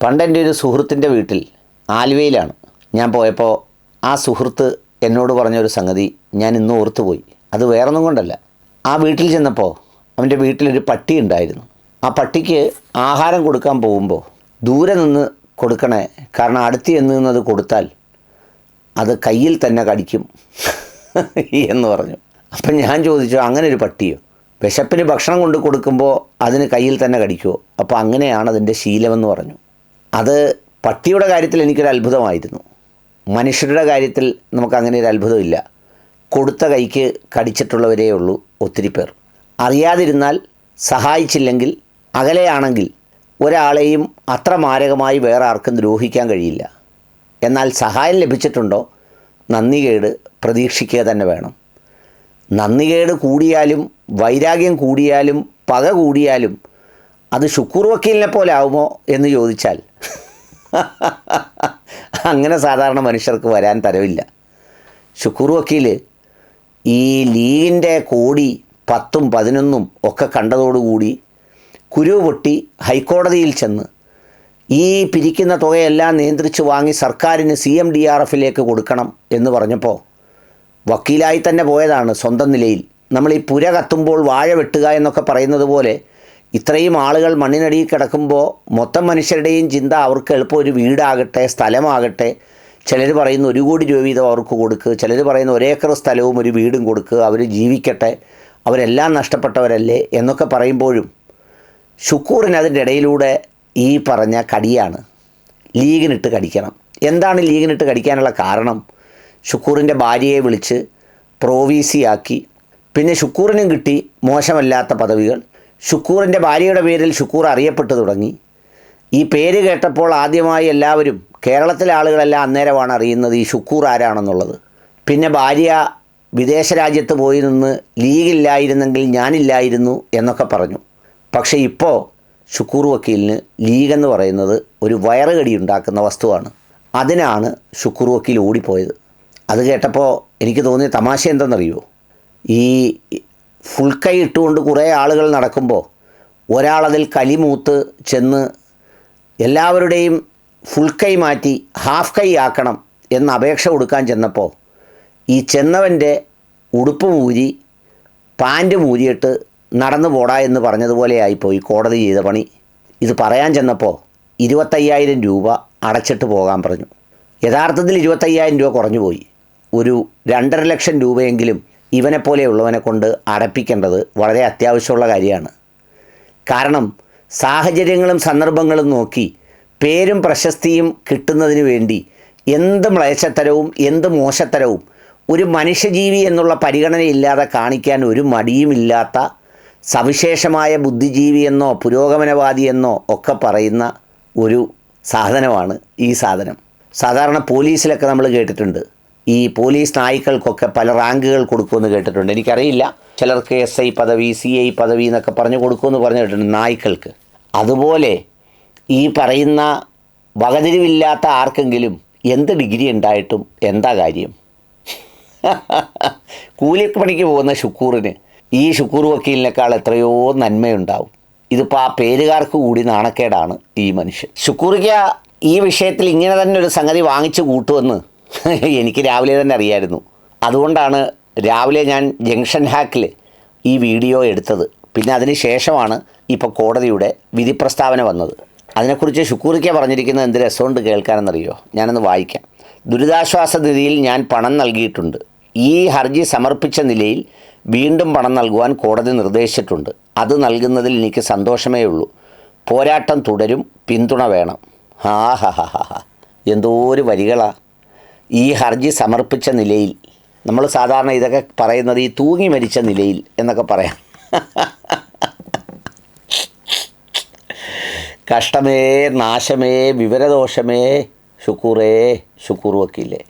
പണ്ടെൻ്റെ ഒരു സുഹൃത്തിൻ്റെ വീട്ടിൽ ആലുവയിലാണ് ഞാൻ പോയപ്പോൾ ആ സുഹൃത്ത് എന്നോട് പറഞ്ഞൊരു സംഗതി ഞാൻ ഇന്ന് ഓർത്തുപോയി. അത് വേറൊന്നും കൊണ്ടല്ല, ആ വീട്ടിൽ ചെന്നപ്പോൾ അവൻ്റെ വീട്ടിലൊരു പട്ടി ഉണ്ടായിരുന്നു. ആ പട്ടിക്ക് ആഹാരം കൊടുക്കാൻ പോകുമ്പോൾ ദൂരെ നിന്ന് കൊടുക്കണേ, കാരണം അടുത്ത് ചെന്ന് നിന്നത് കൊടുത്താൽ അത് കയ്യിൽ തന്നെ കടിക്കും എന്ന് പറഞ്ഞു. അപ്പം ഞാൻ ചോദിച്ചു, അങ്ങനെ ഒരു പട്ടിയോ? വിശപ്പിന് ഭക്ഷണം കൊണ്ട് കൊടുക്കുമ്പോൾ അതിന് കയ്യിൽ തന്നെ കടിക്കുമോ? അപ്പോൾ അങ്ങനെയാണ് അതിൻ്റെ ശീലമെന്ന് പറഞ്ഞു. അത് പട്ടിയുടെ കാര്യത്തിൽ എനിക്കൊരു അത്ഭുതമായിരുന്നു. മനുഷ്യരുടെ കാര്യത്തിൽ നമുക്കങ്ങനെ ഒരു അത്ഭുതമില്ല. കൊടുത്ത കൈക്ക് കടിച്ചിട്ടുള്ളവരേ ഉള്ളൂ ഒത്തിരി പേർ. അറിയാതിരുന്നാൽ, സഹായിച്ചില്ലെങ്കിൽ, അകലെയാണെങ്കിൽ ഒരാളെയും അത്ര മാരകമായി വേറെ ആർക്കും ദ്രോഹിക്കാൻ കഴിയില്ല. എന്നാൽ സഹായം ലഭിച്ചിട്ടുണ്ടോ, നന്ദികേട് പ്രതീക്ഷിക്കുക തന്നെ വേണം. നന്ദികേട് കൂടിയാലും വൈരാഗ്യം കൂടിയാലും പക കൂടിയാലും അത് ഷുക്കൂർ വക്കീലിനെ പോലെ ആവുമോ എന്ന് ചോദിച്ചാൽ അങ്ങനെ സാധാരണ മനുഷ്യർക്ക് വരാൻ തരവില്ല. ഷുക്കൂർ വക്കീൽ ഈ ലീഗിൻ്റെ കോടി 10ഉം 11ഉം ഒക്കെ കണ്ടതോടുകൂടി കുരുവ് പൊട്ടി ഹൈക്കോടതിയിൽ ചെന്ന് ഈ പിരിക്കുന്ന തുകയെല്ലാം നിയന്ത്രിച്ച് വാങ്ങി സർക്കാരിന് CMDRFിലേക്ക് കൊടുക്കണം എന്ന് പറഞ്ഞപ്പോൾ വക്കീലായി തന്നെ പോയതാണ് സ്വന്തം നിലയിൽ. നമ്മൾ ഈ പുര കത്തുമ്പോൾ വാഴ വെട്ടുക എന്നൊക്കെ പറയുന്നത് പോലെ ഇത്രയും ആളുകൾ മണ്ണിനടിയിൽ കിടക്കുമ്പോൾ മൊത്തം മനുഷ്യരുടെയും ചിന്ത അവർക്ക് എളുപ്പം ഒരു വീടാകട്ടെ, സ്ഥലമാകട്ടെ. ചിലർ പറയുന്ന 1 കോടി രൂപ വീതം അവർക്ക് കൊടുക്കുക, ചിലർ പറയുന്ന 1 ഏക്കർ സ്ഥലവും ഒരു വീടും കൊടുക്കുക, അവർ ജീവിക്കട്ടെ, അവരെല്ലാം നഷ്ടപ്പെട്ടവരല്ലേ എന്നൊക്കെ പറയുമ്പോഴും ഷുക്കൂറിന് അതിൻ്റെ ഇടയിലൂടെ ഈ പറഞ്ഞ കടിയാണ്. ലീഗിനിട്ട് കടിക്കണം. എന്താണ് ലീഗിനിട്ട് കടിക്കാനുള്ള കാരണം? ഷുക്കൂറിൻ്റെ ഭാര്യയെ വിളിച്ച് പ്രോവീസിയാക്കി. പിന്നെ ഷുക്കൂറിനും കിട്ടി മോശമല്ലാത്ത പദവികൾ. ഷുക്കൂറിൻ്റെ ഭാര്യയുടെ പേരിൽ ഷുക്കൂർ അറിയപ്പെട്ടു തുടങ്ങി. ഈ പേര് കേട്ടപ്പോൾ ആദ്യമായി എല്ലാവരും, കേരളത്തിലെ ആളുകളെല്ലാം അന്നേരമാണ് അറിയുന്നത് ഈ ഷുക്കൂർ ആരാണെന്നുള്ളത്. പിന്നെ ഭാര്യ വിദേശ രാജ്യത്ത് പോയി നിന്ന് ലീഗില്ലായിരുന്നെങ്കിൽ ഞാനില്ലായിരുന്നു എന്നൊക്കെ പറഞ്ഞു. പക്ഷേ ഇപ്പോൾ ഷുക്കൂർ വക്കീലിന് ലീഗെന്ന് പറയുന്നത് ഒരു വയറുകടി ഉണ്ടാക്കുന്ന വസ്തുവാണ്. അതിനാണ് ഷുക്കൂർ വക്കീൽ ഓടിപ്പോയത്. അത് കേട്ടപ്പോൾ എനിക്ക് തോന്നിയ തമാശ എന്തെന്നറിയുമോ? ഈ ഫുൾ കൈ ഇട്ടുകൊണ്ട് കുറേ ആളുകൾ നടക്കുമ്പോൾ ഒരാളതിൽ കലിമൂത്ത് ചെന്ന് എല്ലാവരുടെയും ഫുൾ കൈ മാറ്റി ഹാഫ് കൈ ആക്കണം എന്ന് അപേക്ഷ കൊടുക്കാൻ ചെന്നപ്പോൾ ഈ ചെന്നവൻ്റെ ഉടുപ്പ് മൂരി പാൻറ്റ് മൂരിയിട്ട് നടന്നു പോടാ എന്ന് പറഞ്ഞതുപോലെ ആയിപ്പോയി കോടതി ചെയ്ത പണി. ഇത് പറയാൻ ചെന്നപ്പോൾ 25,000 രൂപ അടച്ചിട്ട് പോകാൻ പറഞ്ഞു. യഥാർത്ഥത്തിൽ 25,000 രൂപ കുറഞ്ഞു പോയി. ഒരു 2.5 ലക്ഷം രൂപയെങ്കിലും ഇവനെപ്പോലെയുള്ളവനെ കൊണ്ട് അടപ്പിക്കേണ്ടത് വളരെ അത്യാവശ്യമുള്ള കാര്യമാണ്. കാരണം സാഹചര്യങ്ങളും സന്ദർഭങ്ങളും നോക്കി പേരും പ്രശസ്തിയും കിട്ടുന്നതിന് വേണ്ടി എന്ത് മ്ലേച്ഛത്തരവും എന്ത് മോശത്തരവും ഒരു മനുഷ്യജീവി എന്നുള്ള പരിഗണനയില്ലാതെ കാണിക്കാൻ ഒരു മടിയുമില്ലാത്ത സവിശേഷമായ ബുദ്ധിജീവിയെന്നോ പുരോഗമനവാദിയെന്നോ ഒക്കെ പറയുന്ന ഒരു സാധനമാണ് ഈ സാധനം. സാധാരണ പോലീസിലൊക്കെ നമ്മൾ കേട്ടിട്ടുണ്ട്, ഈ പോലീസ് നായ്ക്കൾക്കൊക്കെ പല റാങ്കുകൾ കൊടുക്കുമെന്ന് കേട്ടിട്ടുണ്ട്. എനിക്കറിയില്ല, ചിലർക്ക് SI പദവി, CI പദവി എന്നൊക്കെ പറഞ്ഞു കൊടുക്കുമെന്ന് പറഞ്ഞു കേട്ടിട്ടുണ്ട് നായ്ക്കൾക്ക്. അതുപോലെ ഈ പറയുന്ന വകതിരിവില്ലാത്ത ആർക്കെങ്കിലും എന്ത് ഡിഗ്രി ഉണ്ടായിട്ടും എന്താ കാര്യം? കൂലിപ്പണിക്ക് പോകുന്ന ഷുക്കൂറിന് ഈ ഷുക്കൂർ വക്കീലിനേക്കാൾ എത്രയോ നന്മയുണ്ടാവും. ഇതിപ്പോൾ ആ പേരുകാർക്ക് കൂടി നാണക്കേടാണ് ഈ മനുഷ്യൻ. ഷുക്കൂറിക്ക് ഈ വിഷയത്തിൽ ഇങ്ങനെ തന്നെ ഒരു സംഗതി വാങ്ങിച്ചു കൂട്ടുമെന്ന് എനിക്ക് രാവിലെ തന്നെ അറിയായിരുന്നു. അതുകൊണ്ടാണ് രാവിലെ ഞാൻ ജംഗ്ഷൻ ഹാക്കിൽ ഈ വീഡിയോ എടുത്തത്. പിന്നെ അതിന് ശേഷമാണ് ഇപ്പോൾ കോടതിയുടെ വിധി പ്രസ്താവന വന്നത്. അതിനെക്കുറിച്ച് ഷുക്കൂറിക്ക പറഞ്ഞിരിക്കുന്നത് എന്ത് രസമുണ്ട് കേൾക്കാനെന്നറിയോ? ഞാനൊന്ന് വായിക്കാം. ദുരിതാശ്വാസ നിധിയിൽ ഞാൻ പണം നൽകിയിട്ടുണ്ട്. ഈ ഹർജി സമർപ്പിച്ച നിലയിൽ വീണ്ടും പണം നൽകുവാൻ കോടതി നിർദ്ദേശിച്ചിട്ടുണ്ട്. അത് നൽകുന്നതിൽ എനിക്ക് സന്തോഷമേ ഉള്ളൂ. പോരാട്ടം തുടരും, പിന്തുണ വേണം. എന്തോ ഒരു വരികളാ! ഈ ഹർജി സമർപ്പിച്ച നിലയിൽ. നമ്മൾ സാധാരണ ഇതൊക്കെ പറയുന്നത് ഈ തൂങ്ങി മരിച്ച നിലയിൽ എന്നൊക്കെ പറയാം. കഷ്ടമേ, നാശമേ, വിവരദോഷമേ ഷുക്കൂറേ, ഷുക്കൂർ വക്കീലേ.